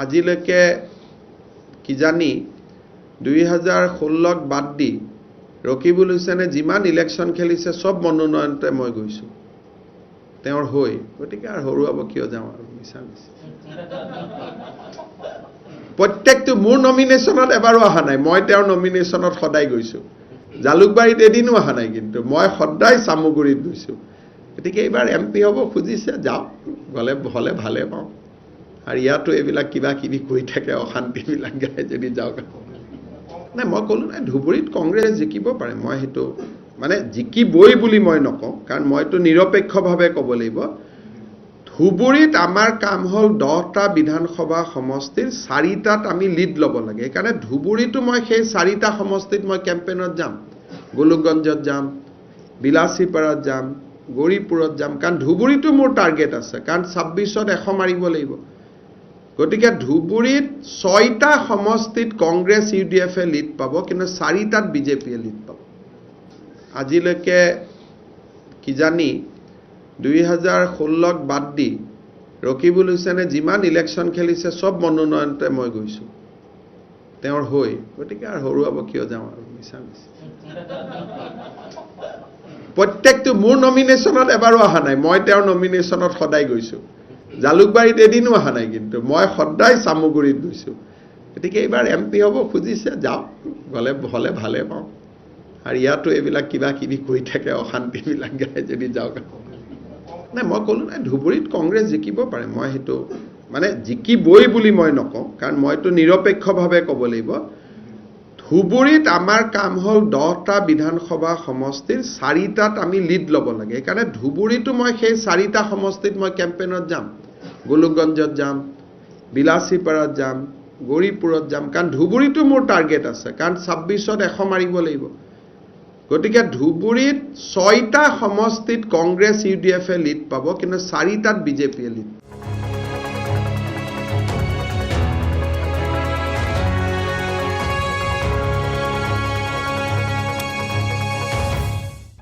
আজিলৈকে কিজানি 2016ক বাদ দি ৰকিবুল হুছেইনে যিমান ইলেকশ্যন খেলিছে সব মনোনয়নতে মই গৈছোঁ তেওঁৰ হৈ গতিকে আৰু হৰুৱাব কিয় যাওঁ আৰু মিছা প্ৰত্যেকটো মোৰ নমিনেশ্যনত এবাৰো অহা নাই মই তেওঁৰ নমিনেশ্যনত সদায় গৈছোঁ জালুকবাৰীত এদিনো অহা নাই কিন্তু মই সদায় চামুগুৰিত গৈছোঁ গতিকে এইবাৰ MP হ'ব খুজিছে যাওক হ'লে ভালে পাওঁ আৰু ইয়াতো এইবিলাক কিবা কিবি কৈ থাকে অশান্তিবিলাক গাই যদি যাওক নাই মই ক'লো নাই ধুবুৰীত কংগ্ৰেছ জিকিব পাৰে মই সেইটো মানে জিকিবই বুলি মই নকওঁ কাৰণ মইতো নিৰপেক্ষভাৱে ক'ব লাগিব ধুবুৰীত আমাৰ কাম হ'ল 10টা বিধানসভা সমষ্টিৰ 4টাত আমি লিড ল'ব লাগে সেইকাৰণে ধুবুৰীতো মই সেই 4টা সমষ্টিত মই কেম্পেইনত যাম গোলকগঞ্জত যাম বিলাসীপাৰাত যাম গৌৰীপুৰত যাম কাৰণ ধুবুৰীতো মোৰ টাৰ্গেট আছে কাৰণ 26ত 100 মাৰিব লাগিব গতিকে ধুবুৰীত 6টা সমষ্টিত কংগ্ৰেছ UDF-এ লিড পাব কিন্তু 4টাত BJP-য়ে লিড পাব আজিলৈকে কিজানি 2016ক বাদ দি ৰকিবুল হুছেইনে যিমান ইলেকশ্যন খেলিছে সব মনোনয়নতে মই গৈছোঁ তেওঁৰ হৈ গতিকে আৰু হৰুৱাব কিয় যাওঁ আৰু মিছা প্ৰত্যেকটো মোৰ নমিনেশ্যনত এবাৰো অহা নাই মই তেওঁৰ নমিনেশ্যনত সদায় গৈছোঁ জালুকবাৰীত এদিনো অহা নাই কিন্তু মই সদায় চামুগুৰিত গৈছোঁ গতিকে এইবাৰ MP হ'ব খুজিছে যাওক হ'লে ভালে পাওঁ আৰু ইয়াতো এইবিলাক কিবা কিবি কৈ থাকে অশান্তিবিলাক গাই যদি যাওক নাই মই ক'লো নাই ধুবুৰীত কংগ্ৰেছ জিকিব পাৰে মই সেইটো মানে জিকিবই বুলি মই নকওঁ কাৰণ মইতো নিৰপেক্ষভাৱে ক'ব লাগিব ধুবুৰীত আমাৰ কাম হ'ল 10টা বিধানসভা সমষ্টিৰ 4টাত আমি লিড ল'ব লাগে সেইকাৰণে ধুবুৰীতো মই সেই 4টা সমষ্টিত মই কেম্পেইনত যাম গোলকগঞ্জত যাম বিলাসীপাৰাত যাম গৌৰীপুৰত যাম কাৰণ ধুবুৰীতো মোৰ টাৰ্গেট আছে কাৰণ 26ত 100 মাৰিব লাগিব গতিকে ধুবুৰীত 6টা সমষ্টিত কংগ্ৰেছ UDF-এ লিড পাব কিন্তু 4টাত BJP-য়ে লিড